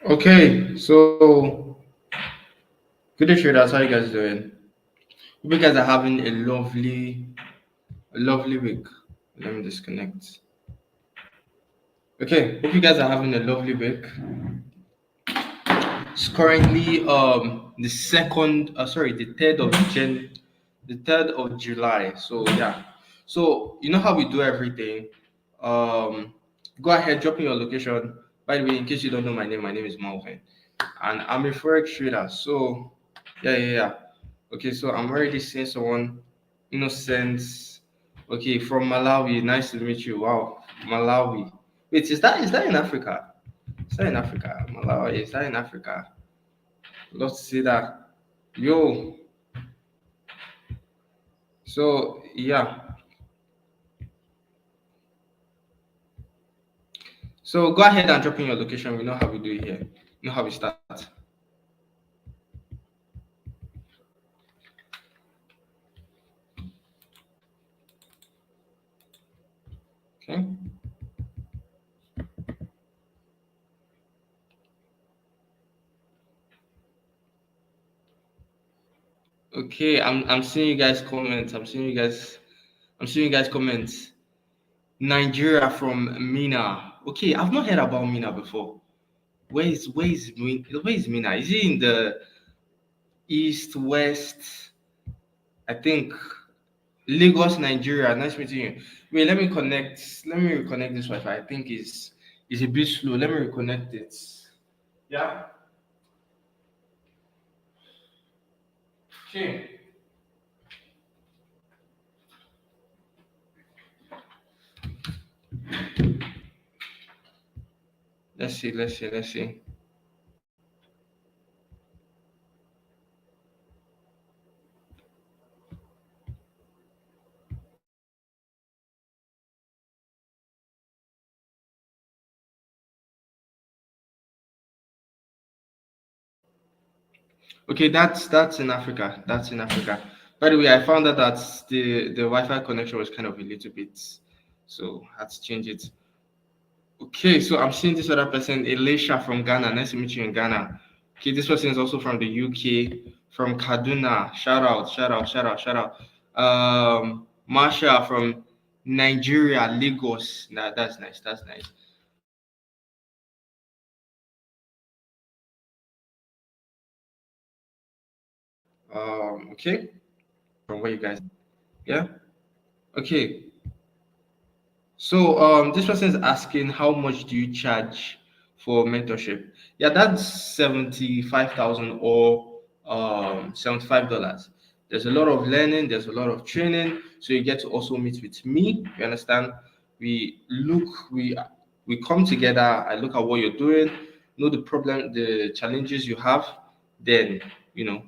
Okay, so good day, traders. How you guys doing? Hope you guys are having a lovely week. Let me disconnect. Okay, hope you guys are having a lovely week. It's currently the third of July. So yeah, so you know how we do everything. Um, Go ahead, drop in your location. By the way, in case you don't know my name is Malvin, and I'm a Forex trader. So yeah. Okay, so I'm already seeing someone innocent. Okay, from Malawi. Nice to meet you. Wow, Malawi. Wait, is that in Africa? Is that in Africa? Malawi, is that in Africa? Love to see that. Yo, so yeah. So go ahead and drop in your location. We know how we do it here. We know how we start. Okay. Okay, I'm seeing you guys comments. I'm seeing you guys comments. Nigeria from Mina. Okay, I've not heard about Mina before. Where is Mina? Is it in the east, west? I think Lagos, Nigeria. Nice meeting you. Wait, let me reconnect this Wi-Fi. I think is a bit slow. Let me reconnect it. Yeah. Okay. Let's see. Okay, that's in Africa. That's in Africa. By the way, I found out that the Wi-Fi connection was kind of a little bit, so I had to change it. Okay, so I'm seeing this other person, Elisha from Ghana. Nice to meet you in Ghana. Okay, this person is also from the UK, from Kaduna. Shout out. Marsha from Nigeria, Lagos. Nah, that's nice. That's nice. Okay, from where you guys? Yeah. Okay. So this person is asking how much do you charge for mentorship? Yeah, that's 75,000 or $75. There's a lot of learning, there's a lot of training, so you get to also meet with me. You understand? We look, we come together. I look at what you're doing, know the problem, the challenges you have. Then you know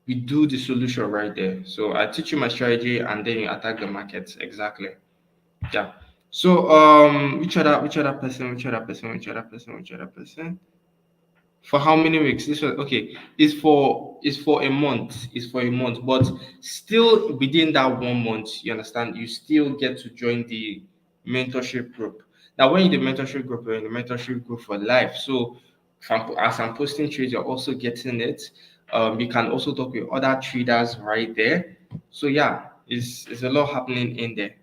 we do the solution right there. So I teach you my strategy, and then you attack the markets exactly. Yeah. So which other person? For how many weeks? This was okay. It's for a month. It's for a month, but still within that 1 month, you understand, you still get to join the mentorship group. Now, when you're in the mentorship group, you're in the mentorship group for life. So as I'm posting trades, you're also getting it. You can also talk with other traders right there. So yeah, it's a lot happening in there.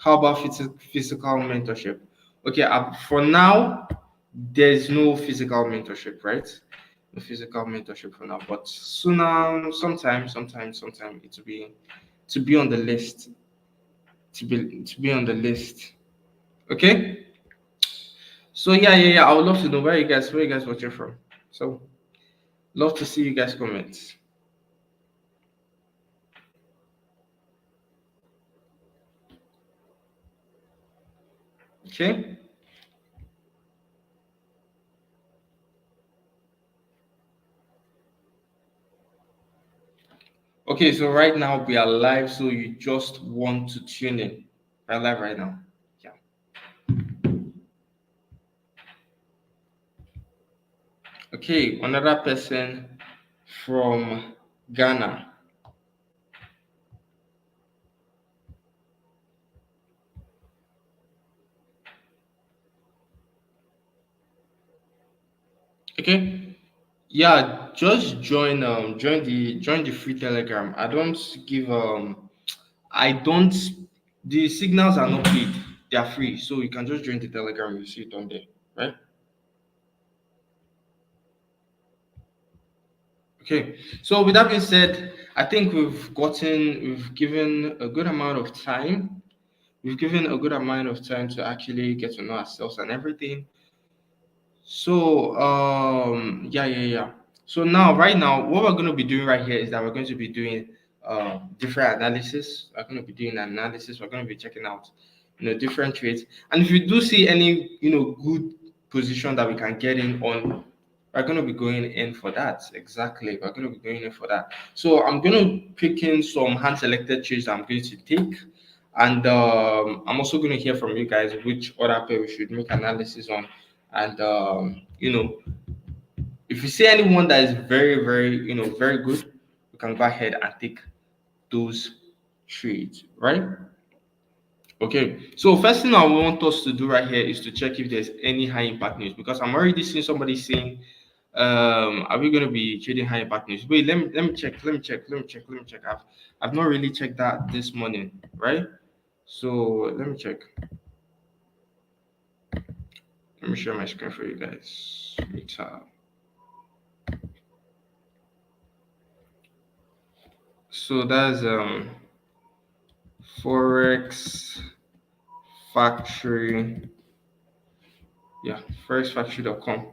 How about physical mentorship? Okay, for now, there's no physical mentorship, right? No physical mentorship for now, but sooner, sometime, to be on the list, to be on the list. Okay, so yeah. I would love to know where you guys watching from. So love to see you guys comment. Okay, Okay, so right now we are live, so you just want to tune in. We're live right now. Yeah. Okay, another person from Ghana. Okay. Yeah, just join the free Telegram. I don't the signals are not paid. They are free. So you can just join the Telegram, you see it on there, right? Okay. So with that being said, I think we've given a good amount of time. We've given a good amount of time to actually get to know ourselves and everything. So yeah. So now right now what we're going to be doing right here is that we're going to be doing different analysis. We're going to be doing analysis. We're going to be checking out different trades. And if you do see any good position that we can get in on, we're going to be going in for that. Exactly, we're going to be going in for that. So I'm going to pick in some hand selected trades that I'm going to take. And I'm also going to hear from you guys which other pair we should make analysis on. And if you see anyone that is very, very, very good, we can go ahead and take those trades, right? Okay. So first thing I want us to do right here is to check if there's any high impact news because I'm already seeing somebody saying, are we going to be trading high impact news? Wait, let me check. I've not really checked that this morning, right? So let me check. Let me share my screen for you guys. So that's Forex Factory. Yeah, forexfactory.com.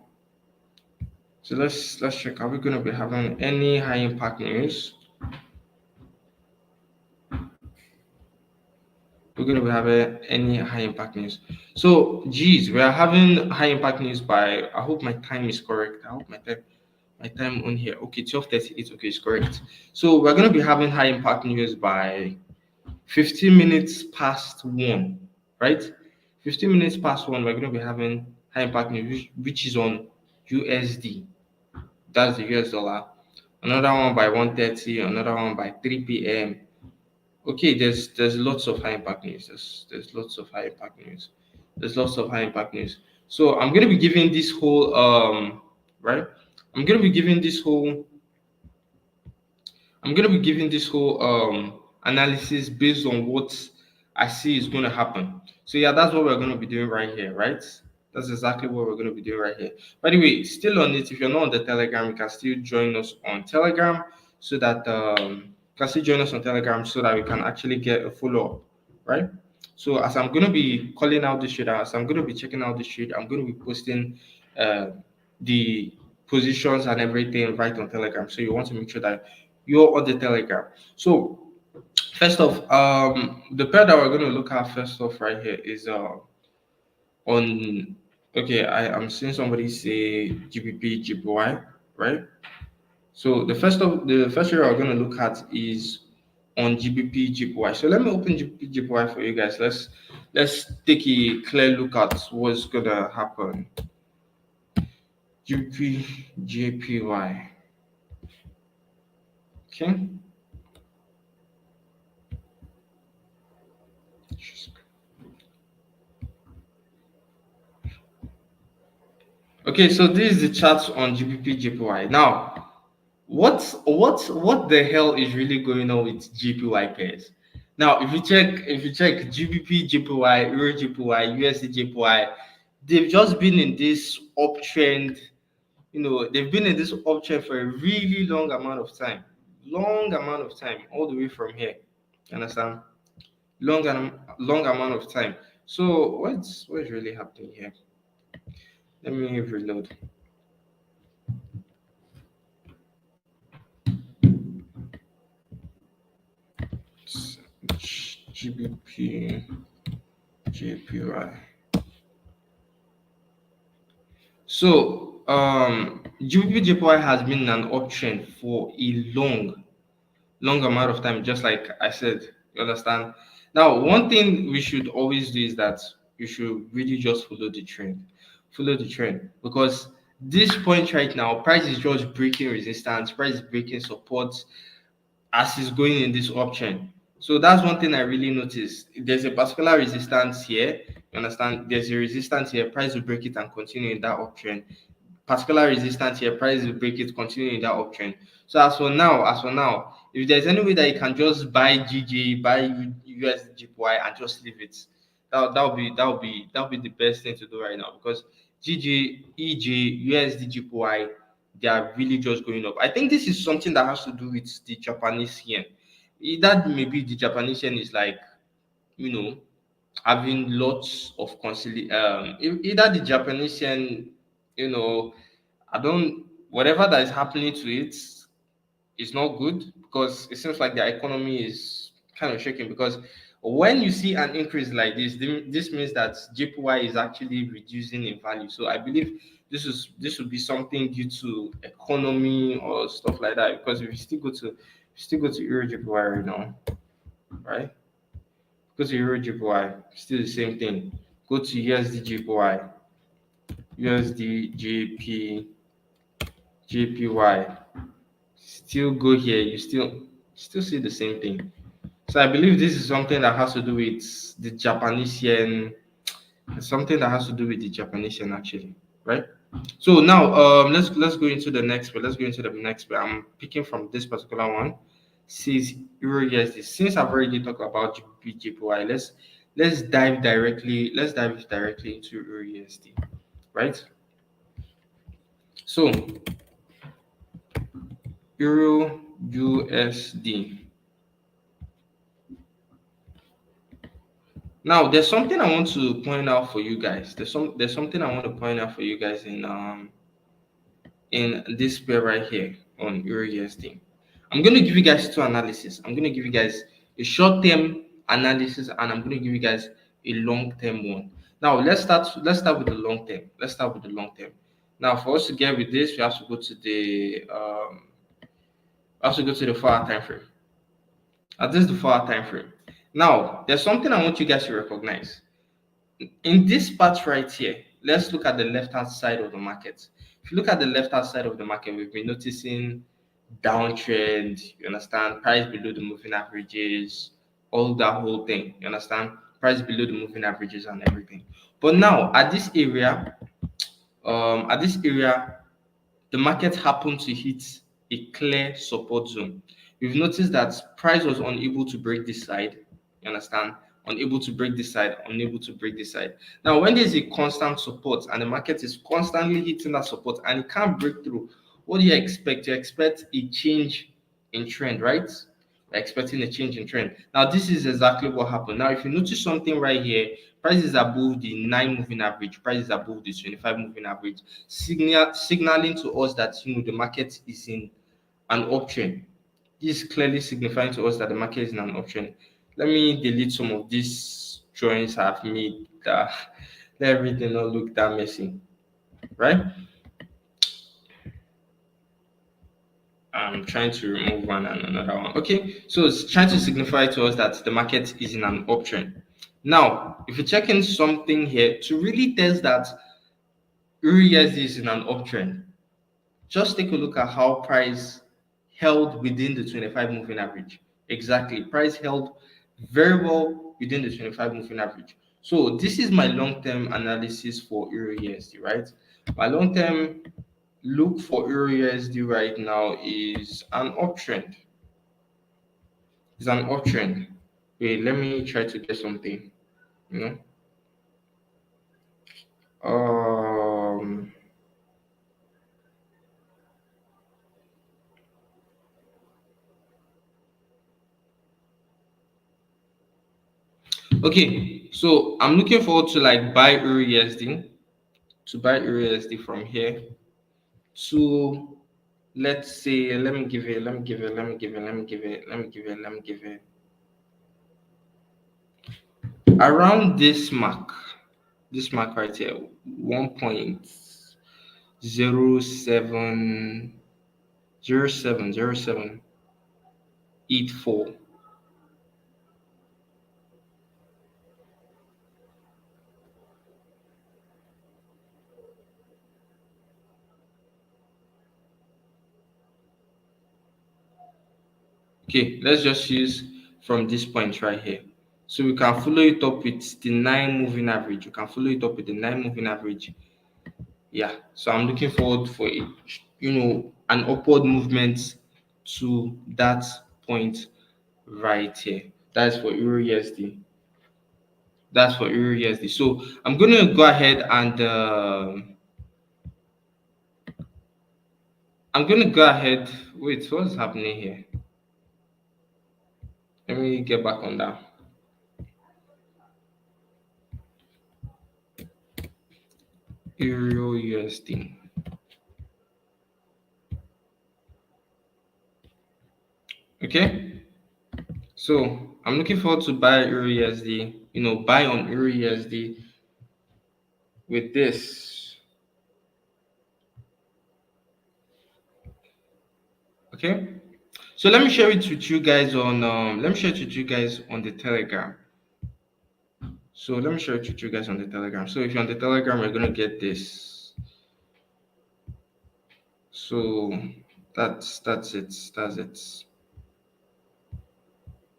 So let's check. Are we gonna be having any high impact news? We're gonna be having any high impact news. So geez, we are having high impact news by I hope my time is correct. I hope my time on here. Okay, 12:38. Okay, it's correct. So we're gonna be having high impact news by 15 minutes past one, right? 15 minutes past one, we're going to be having high impact news, which is on USD. That's the US dollar. Another one by 1:30, another one by 3 p.m. Okay, there's lots of high impact news. There's lots of high impact news. There's lots of high impact news. So I'm gonna be giving this whole right. I'm gonna be giving this whole I'm going to be giving this whole analysis based on what I see is going to happen. So yeah, that's what we're going to be doing right here, right? That's exactly what we're going to be doing right here. By the way, still on it. If you're not on the Telegram, you can still join us on Telegram so that we can actually get a follow up, right? So as I'm going to be calling out this trade, as I'm going to be checking out this trade, I'm going to be posting uh, the positions and everything right on Telegram. So you want to make sure that you're on the Telegram. So first off, the pair that we're going to look at first off right here is on. Okay, I'm seeing somebody say GBP GPY, right? So the first area we're going to look at is on GBP GPY. So let me open GBP GPY for you guys. Let's take a clear look at what's gonna happen. GBP JPY. Okay. Okay, so this is the chart on GBP JPY. Now, what the hell is really going on with JPY pairs? Now, if you check GBP JPY, Euro JPY, USD JPY, they've just been in this uptrend. They've been in this uptrend for a really long amount of time, all the way from here. You understand? Long amount of time. So what's really happening here? Let me reload. GBP JPY. So GBP JPY has been an uptrend for a long amount of time, just like I said. You understand? Now, one thing we should always do is that you should really just follow the trend. Follow the trend. Because this point right now, price is just breaking resistance, price is breaking support as it's going in this uptrend. So that's one thing I really noticed. There's a particular resistance here. You understand? There's a resistance here. Price will break it and continue in that uptrend. Particular resistance here, price will break it, continue in that uptrend. So as for now, if there's any way that you can just buy GG, buy USGPY and just leave it, that would be the best thing to do right now because GG, EJ, USDGPY, they are really just going up. I think this is something that has to do with the Japanese yen. That maybe the Japanese yen is like, you know, having lots of either the Japanese yen, you know, I don't whatever that is happening to it is not good because it seems like the economy is kind of shaking because when you see an increase like this means that JPY is actually reducing in value. So I believe this would be something due to economy or stuff like that. Because if you still go to Euro JPY right now, right? Go to Euro JPY, still the same thing. Go to USD JPY, USD JPY. Still go here, you still see the same thing. So I believe this is something that has to do with the Japanese yen. Something that has to do with the Japanese yen actually, right? So now let's go into the next one. Let's go into the next one. I'm picking from this particular one. Says Euro USD. Since I've already talked about GPY, let's dive directly into Euro USD, right? So Euro USD. Now, there's something I want to point out for you guys. There's something I want to point out for you guys in this pair right here on Euro USD. I'm going to give you guys two analysis. I'm going to give you guys a short-term analysis and I'm going to give you guys a long-term one. Now, let's start with the long term. Let's start with the long term. Now, for us to get with this, we have to go to the 4 hour time frame. This is the 4 hour time frame. Now, there's something I want you guys to recognize. In this part right here, let's look at the left hand side of the market. If you look at the left hand side of the market, we've been noticing downtrend, you understand, price below the moving averages, all that whole thing, you understand, price below the moving averages and everything. But now at this area, the market happened to hit a clear support zone. We've noticed that price was unable to break this side. You understand? Unable to break this side, unable to break this side. Now, when there's a constant support and the market is constantly hitting that support and it can't break through, what do you expect? You expect a change in trend, right? We're expecting a change in trend. Now, this is exactly what happened. Now, if you notice something right here, price is above the 9 moving average, price is above the 25 moving average, signaling to us that the market is in an uptrend. This is clearly signifying to us that the market is in an uptrend. Let me delete some of these drawings I've made that let everything not look that messy, right? I'm trying to remove one and another one. Okay, so it's trying to signify to us that the market is in an uptrend. Now, if you check in something here to really test that USD is in an uptrend, just take a look at how price held within the 25 moving average. Exactly, price held very well within the 25 moving average. So this is my long-term analysis for Euro USD, right? My long-term look for Euro USD right now is an uptrend. It's an uptrend. Wait, let me try to get something. You know. Um. Okay, so I'm looking forward to like buy Euro USD from here to, let's say, let me give it around this mark right here, 1.070707. it fall. Okay, let's just use from this point right here. So we can follow it up with the 9 moving average. You can follow it up with the 9 moving average. Yeah. So I'm looking forward for it, an upward movement to that point right here. That's for Euro USD. That's for Euro USD. So I'm gonna go ahead and I'm gonna go ahead. Wait, what's happening here? Let me get back on that. Euro USD. Okay. So I'm looking forward to buy Euro USD. Buy on Euro USD with this. Okay. So let me share it with you guys on. Let me share it with you guys on the Telegram. So let me share it with you guys on the Telegram. So if you're on the Telegram, you're gonna get this. So that's it. That's it.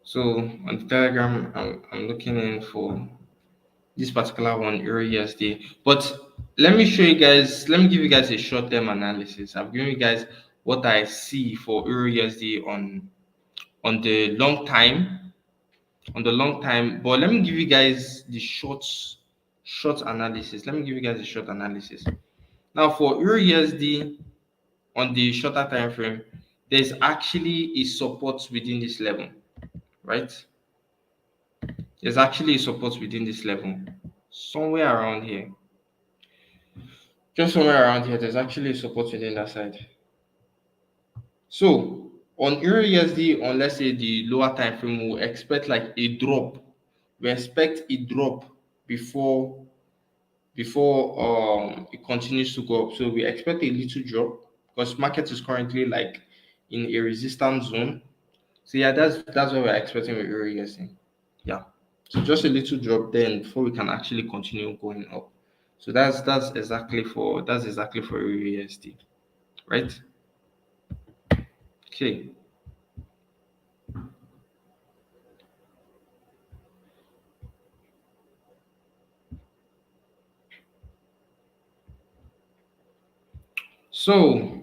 So on the Telegram, I'm looking in for this particular one, Euro USD. But let me show you guys, let me give you guys a short term analysis. I'm giving you guys what I see for Euro USD on the long time, But let me give you guys the short analysis. Let me give you guys a short analysis. Now for Euro USD on the shorter time frame, there's actually a support within this level, right? There's actually a support within this level, somewhere around here. Just somewhere around here, there's actually a support within that side. So on Euro USD, on let's say the lower time frame, we expect like a drop. We expect a drop before it continues to go up. So we expect a little drop because market is currently like in a resistance zone. So yeah, that's what we're expecting with Euro USD. Yeah. So just a little drop then before we can actually continue going up. So that's exactly for Euro USD, right? Okay. So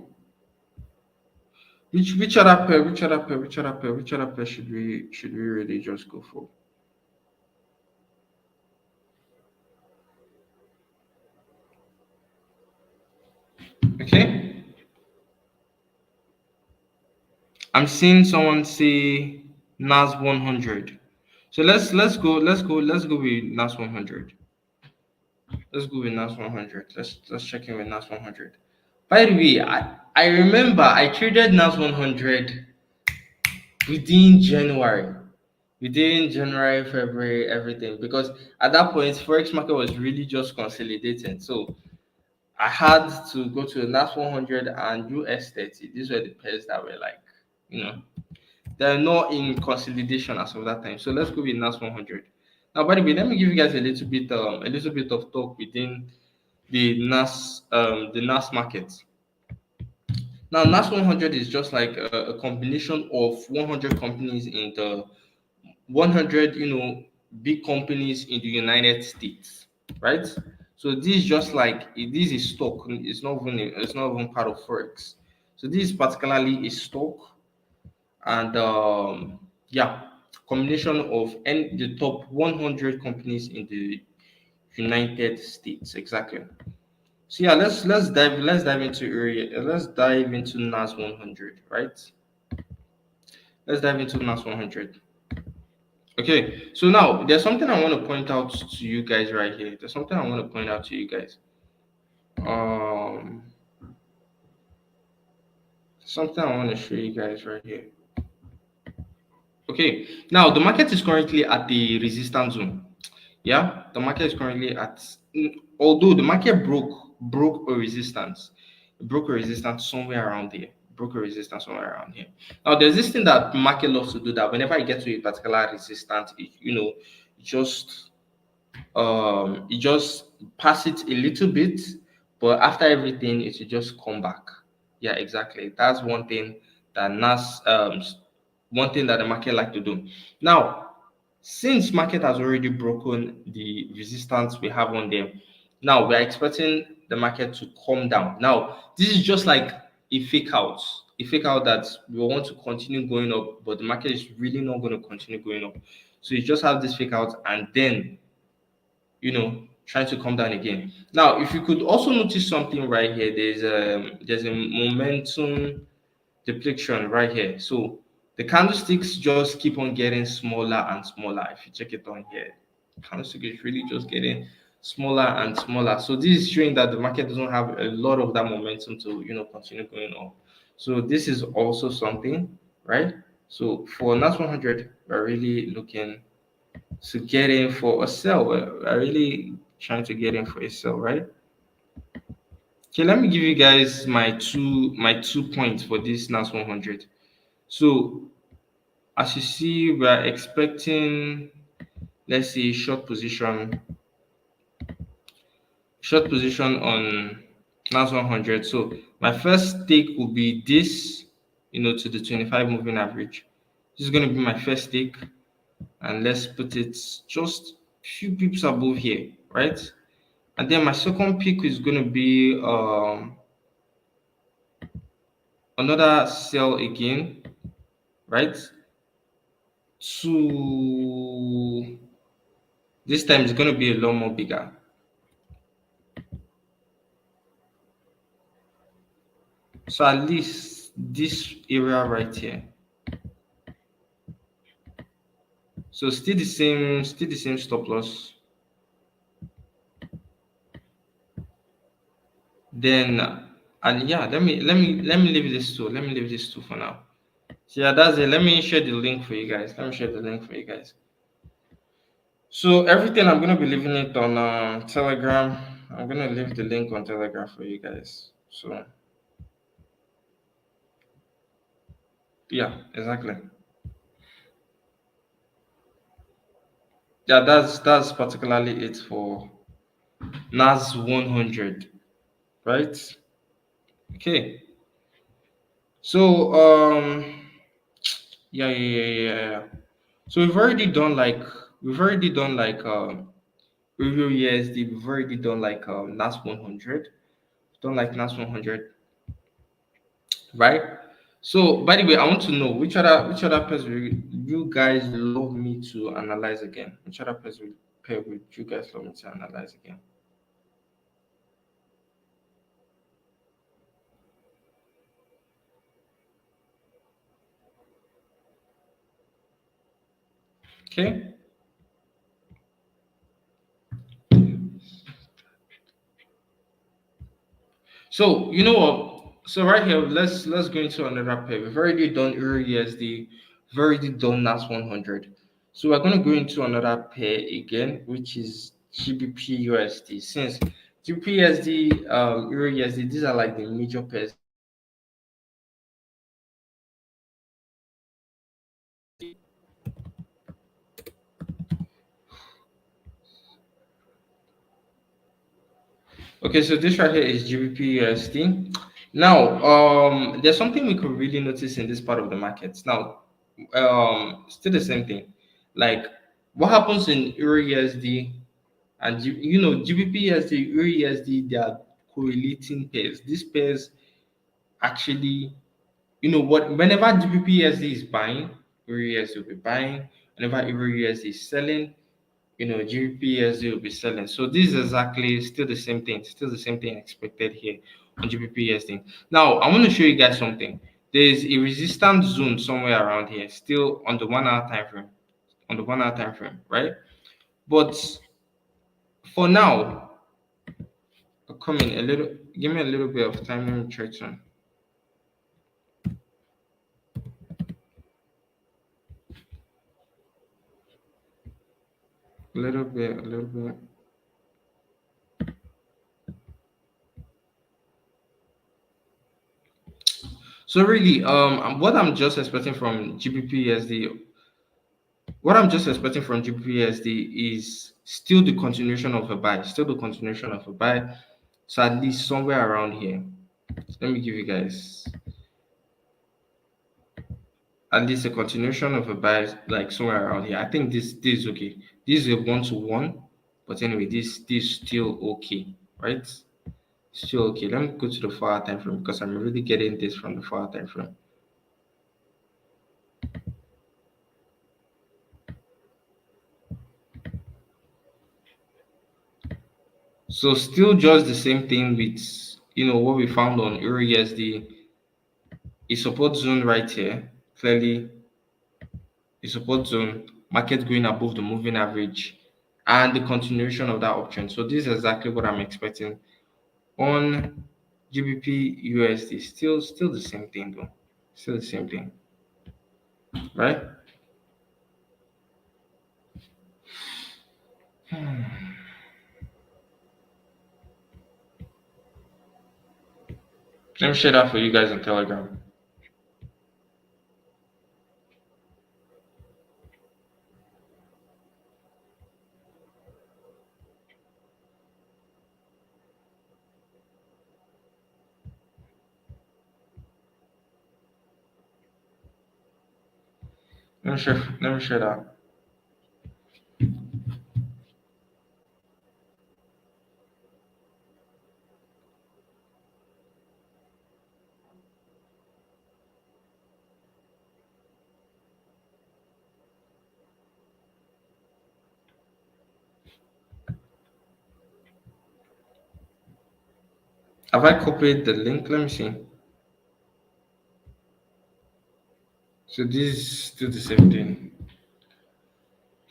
which other pair should we really just go for? Okay. I'm seeing someone say NAS 100. So let's go with NAS 100. Let's go with NAS 100. Let's check in with NAS 100. By the way, I remember I traded NAS 100 within January. Within January, February, everything. Because at that point, Forex market was really just consolidating. So I had to go to the NAS 100 and US 30. These were the pairs that were like, you know, they're not in consolidation as of that time. So let's go with NAS 100. Now, by the way, let me give you guys a little bit of talk within the NAS market. Now, NAS 100 is just like a combination of 100 companies in the 100, big companies in the United States, right? So this is just like this is stock. It's not even part of Forex. So this is particularly a stock, and yeah, combination of the top 100 companies in the United States, exactly. So yeah, let's dive into area. Let's dive into NAS 100, right? Let's dive into NAS 100. Okay, so now there's something I want to point out to you guys right here. There's something I want to point out to you guys. Um, something I want to show you guys right here. Okay, now the market is currently at the resistance zone. Yeah, the market is currently although the market broke a resistance, it broke a resistance somewhere around there. broke a resistance somewhere around here. Now there's this thing that market loves to do, that whenever you get to a particular resistance, it just you just pass it a little bit, but after everything it will just come back. Yeah, exactly. That's one thing that the market like to do. Now, since market has already broken the resistance we have on them, now we're expecting the market to come down. Now, this is just like a fake out that we want to continue going up, but the market is really not going to continue going up. So you just have this fake out, and then trying to come down again. Now, if you could also notice something right here, there's a momentum depletion right here. So the candlesticks just keep on getting smaller and smaller. If you check it on here, candlestick is really just getting smaller and smaller. So this is showing that the market doesn't have a lot of that momentum to continue going up. So this is also something, right? So for NAS 100, we're really looking to get in for a sell. We're really trying to get in for a sell, right? Okay, let me give you guys my two points for this NAS 100. So as you see, we are expecting, let's say, short position on NAS 100. So my first take will be this, to the 25 moving average. This is going to be my first take, and let's put it just few pips above here, right? And then my second pick is going to be another sell again, right? To this time it's going to be a lot more bigger. So at least this area right here. So still the same stop loss. Then and yeah, let me leave this to. Let me leave this to for now. So yeah, that's it. Let me share the link for you guys. Let me share the link for you guys. So everything I'm gonna be leaving it on Telegram. I'm gonna leave the link on Telegram for you guys. So yeah, exactly. Yeah, that's particularly it for NAS 100, right? Okay. So yeah. So we've already done like review USD. We've already done like NAS 100. Done like NAS 100, right? So by the way, I want to know which other pairs you guys love me to analyze again. Which other pair would you guys love me to analyze again? Okay. So you know what? So right here, let's go into another pair. We've already done Euro USD. We've already done NAS 100. So we're gonna go into another pair again, which is GBP USD. Since GBP USD, Euro USD, these are like the major pairs. Okay, so this right here is GBP USD. Now, there's something we could really notice in this part of the market. Now, still the same thing. Like, what happens in Euro USD and GBP USD, Euro USD, they are correlating pairs. These pairs actually, whenever GBP USD is buying, Euro USD will be buying. Whenever Euro USD is selling, GBP will be selling. So this is exactly still the same thing expected here on GBP. Now I want to show you guys something. There's a resistance zone somewhere around here, still on the 1 hour time frame, right? But for now, come in a little. Give me a little bit of time. Let me try to. A little bit. So really, what I'm just expecting from GBP what I'm just expecting from GBP is still the continuation of a buy, still the continuation of a buy. So at least somewhere around here. Let me give you guys at least a continuation of a buy, like somewhere around here. I think this is okay. This is a 1 to 1, but anyway, this still okay, right? Still okay. Let me go to the 4 hour time frame because I'm really getting this from the 4 hour time frame. So still just the same thing with what we found on Euro USD. A support zone right here. Clearly, a support zone. Market going above the moving average, and the continuation of that option. So this is exactly what I'm expecting on GBP USD. Still the same thing though. Still the same thing, right? Let me share that for you guys on Telegram. Let me share that. Have I copied the link? Let me see. So this is still the same thing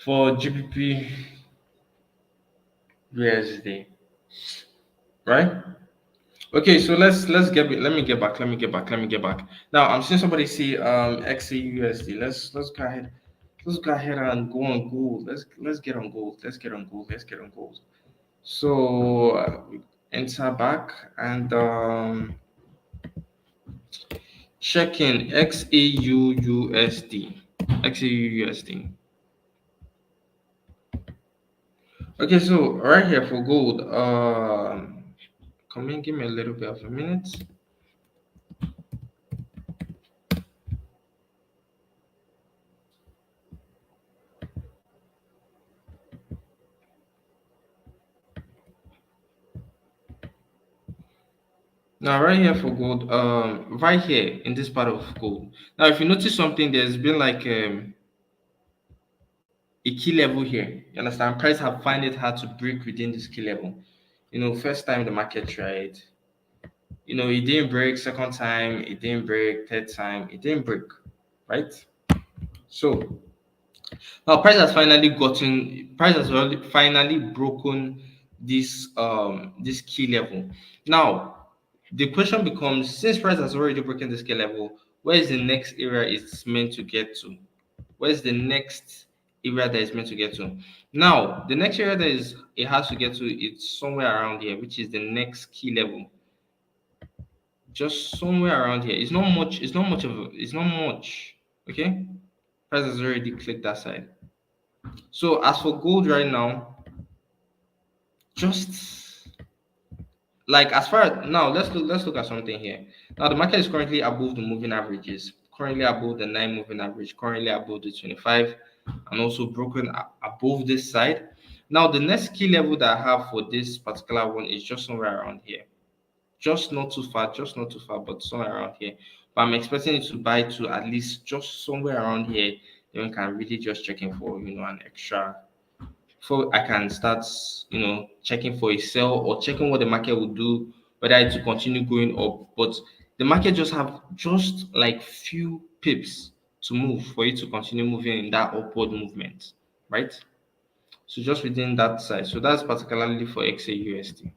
for GBP USD, right? Okay, so let me get back. Now I'm seeing somebody see XAUSD. Let's go ahead. Let's go ahead and go on gold. Let's get on gold. Let's get on gold. Let's get on gold. So enter back and check in XAUUSD. XAUUSD. Okay, so right here for gold, come in, give me a little bit of a minute. Now, right here for gold, right here in this part of gold. Now, if you notice something, there's been like a key level here. You understand? Price have find it hard to break within this key level. First time the market tried, it didn't break. Second time, it didn't break. Third time, it didn't break. Right? So now price has finally broken this key level. Now the question becomes, since price has already broken this key level, where is the next area it's meant to get to? Where's the next area that it's meant to get to? Now the next area that is it has to get to, it's somewhere around here, which is the next key level. Just somewhere around here. It's not much, it's not much. Okay. Price has already clicked that side. So as for gold right now, just like as far as now, let's look at something here. Now the market is currently above the moving averages, currently above the 9 moving average, currently above the 25, and also broken above this side. Now the next key level that I have for this particular one is just somewhere around here. Just not too far, but somewhere around here. But I'm expecting it to buy to at least just somewhere around here. Then we can really just checking for an extra, before I can start, checking for a sell or checking what the market will do, whether it will continue going up. But the market just have just like few pips to move for it to continue moving in that upward movement, right? So just within that size. So that's particularly for XAUSD.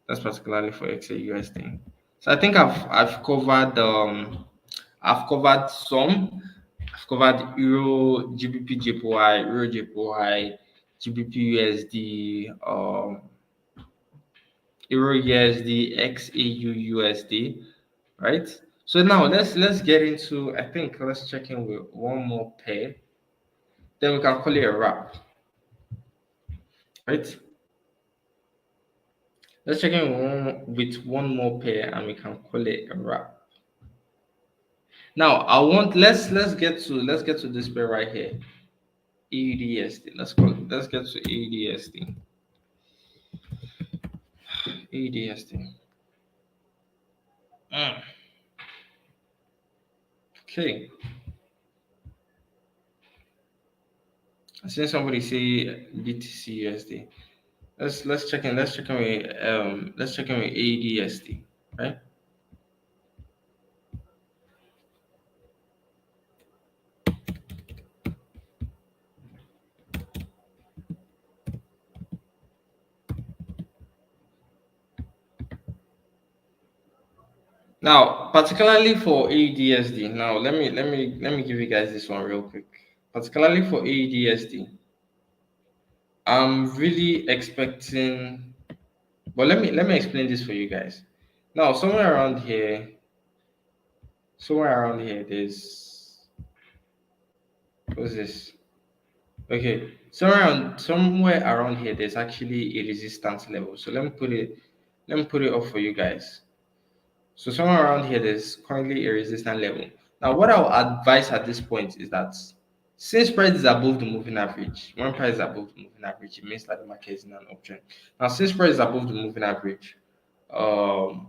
That's particularly for XAUSD. So I think I've covered some. I've covered Euro, GBP JPY, Euro JPY, GBP USD, Euro USD, XAU USD, right? So now let's get into, I think let's check in with one more pair. Then we can call it a wrap. Right? Let's check in with one more pair and we can call it a wrap. Now I want let's get to this pair right here. ADSD. Let's get to ADSD. ADSD. Mm, okay. I seen somebody say BTC USD. Let's check in with let's check in with ADSD. Right? Now, particularly for ADSD, now let me give you guys this one real quick. Particularly for ADSD, I'm really expecting. But let me explain this for you guys. Now, somewhere around here, there's what's this? Okay, somewhere around here, there's actually a resistance level. So let me put it up for you guys. So somewhere around here, there's currently a resistance level. Now, what I'll advise at this point is that since price is above the moving average, when price is above the moving average, it means that the market is in an uptrend. Now, since price is above the moving average, um,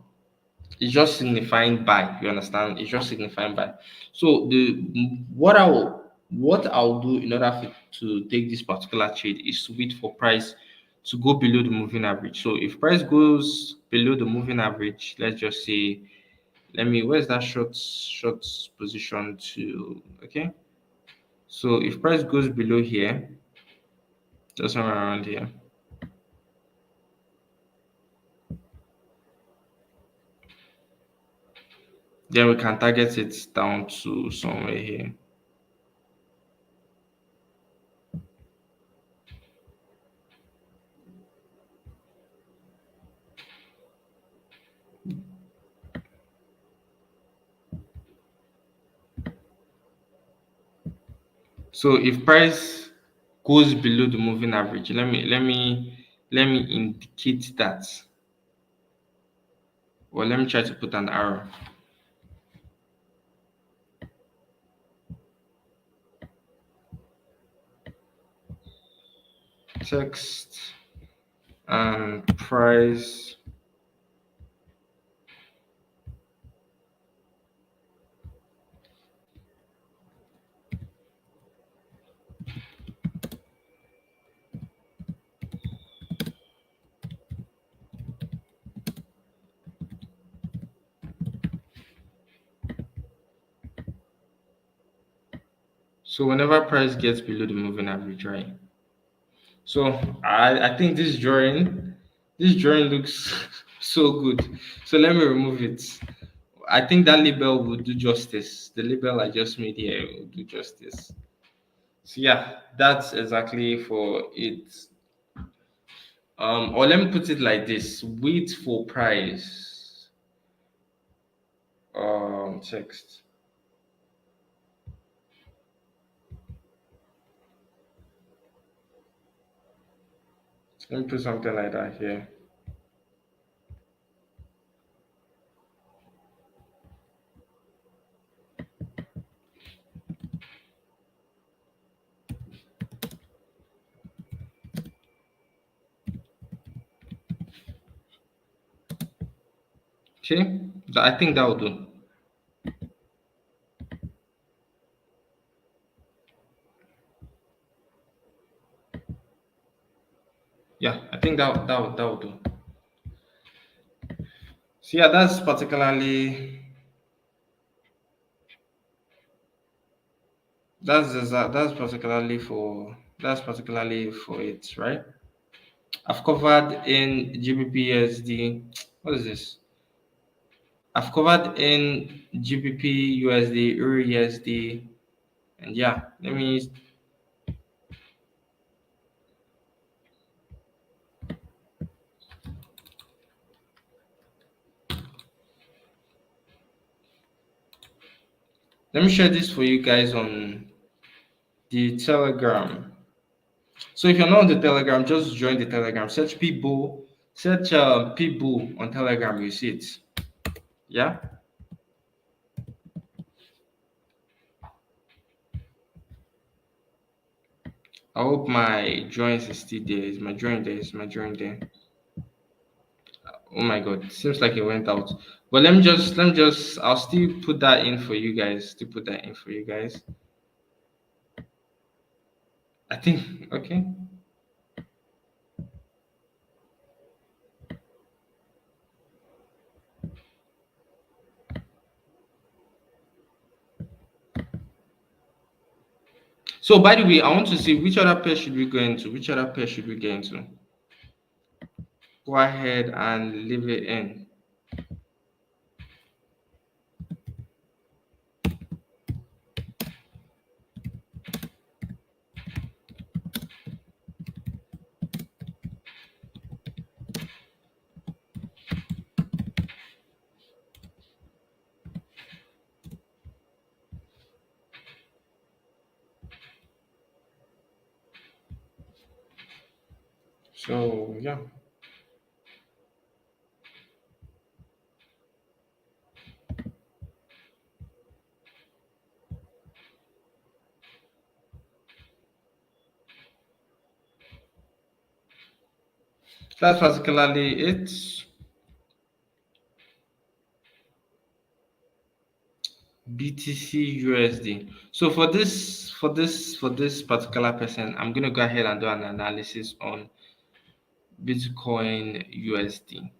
it's just signifying buy. You understand? It's just signifying buy. So what I'll do in order to take this particular trade is to wait for price to go below the moving average. So if price goes below the moving average, let's just say, let me where's that short position to, okay. So if price goes below here, just somewhere around here, then we can target it down to somewhere here. So if price goes below the moving average, let me indicate that, or let me try to put an arrow. Text and price. So whenever price gets below the moving average, right? So I think this drawing looks so good. So let me remove it. I think that label will do justice. The label I just made here will do justice. So yeah, that's exactly for it. Or let me put it like this: wait for price. Text. Let me put something like that here. Okay, I think that will do. Yeah, I think that will do. So yeah, that's particularly for it, right? I've covered in GBP USD. What is this? I've covered in GBP USD, Euro USD, and yeah, let me. Let me share this for you guys on the Telegram. So if you're not on the Telegram, just join the Telegram. Search people on Telegram. You see it. Yeah. I hope my joins is still there. Is my join there? Is my join there? Oh my god, seems like it went out. But I'll still put that in for you guys. Still put that in for you guys. I think okay. So by the way, I want to see which other pair should we go into? Which other pair should we get into? Go ahead and leave it in. So yeah. That's particularly it. BTC USD. So for this particular person, I'm gonna go ahead and do an analysis on Bitcoin USD.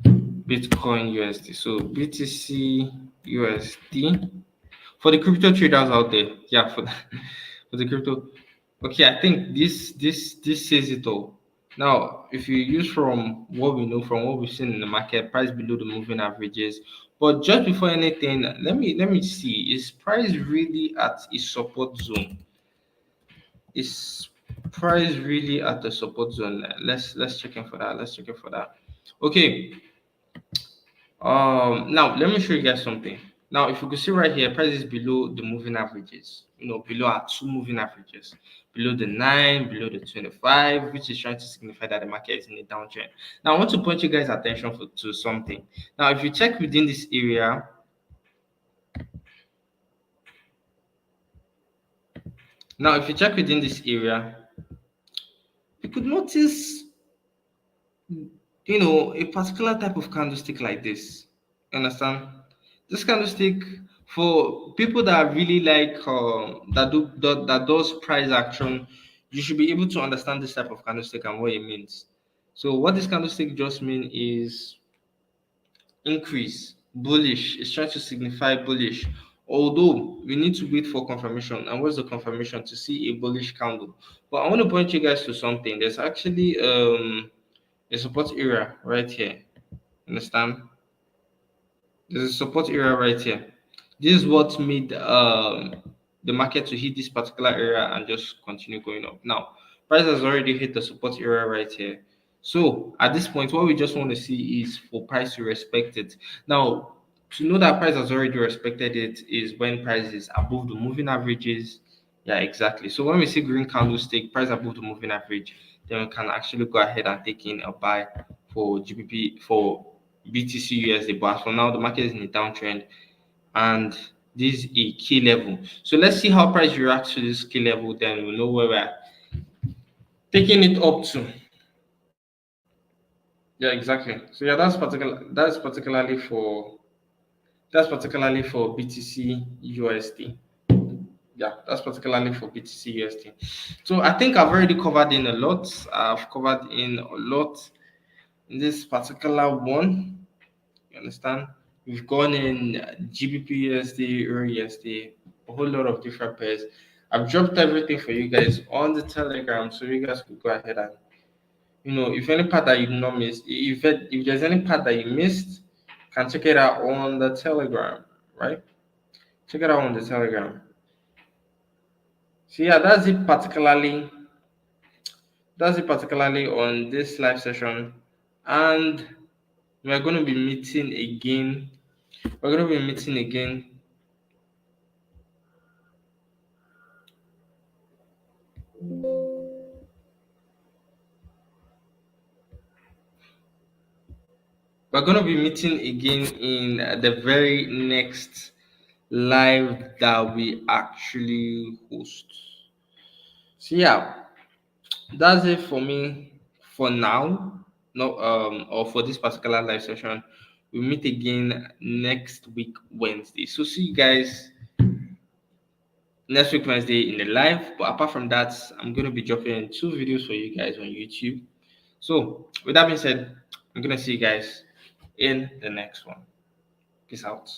Bitcoin USD. So BTC USD for the crypto traders out there. Yeah, for for the crypto. Okay, I think this says it all. Now, if you use from what we know, from what we've seen in the market, price below the moving averages. But just before anything, let me see. Is price really at its support zone? Is price really at the support zone? Let's check in for that. Let's check in for that. Okay. Now let me show you guys something. Now, if you could see right here, price is below the moving averages. Below our two moving averages, below the 9, below the 25, which is trying to signify that the market is in a downtrend. Now, I want to point you guys' attention to something. Now, if you check within this area, you could notice, a particular type of candlestick like this. You understand? This candlestick for people that really like that does price action, you should be able to understand this type of candlestick and what it means. So what this candlestick just mean is increase, bullish. It's trying to signify bullish. Although we need to wait for confirmation. And what's the confirmation? To see a bullish candle. But I want to point you guys to something. There's actually a support area right here. Understand? There's a support area right here. This is what made the market to hit this particular area and just continue going up. Now, price has already hit the support area right here. So at this point, what we just want to see is for price to respect it. Now, to know that price has already respected it is when price is above the moving averages. Yeah, exactly. So when we see green candlestick, price above the moving average, then we can actually go ahead and take in a buy for GBP for BTC USD. But as for now, the market is in a downtrend and this is a key level. So let's see how price reacts to this key level, then we'll know where we're taking it up to. Yeah, exactly. So yeah, that's particularly for BTC USD. Yeah, that's particularly for BTC USD. So I think I've already covered in a lot. I've covered in a lot in this particular one. You understand? We've gone in GBP USD, Euro USD, a whole lot of different pairs. I've dropped everything for you guys on the Telegram, so you guys could go ahead and if any part that you did not miss, if there's any part that you missed, you can check it out on the Telegram, right? Check it out on the Telegram. So yeah, that's it particularly on this live session, and we're going to be meeting again. We're going to be meeting again we're gonna be meeting again in the very next live that we actually host. So yeah, that's it for me for now. No, or for this particular live session. We meet again next week Wednesday. So see you guys next week Wednesday in the live. But apart from that, I'm gonna be dropping 2 videos for you guys on YouTube. So with that being said, I'm gonna see you guys in the next one. Peace out.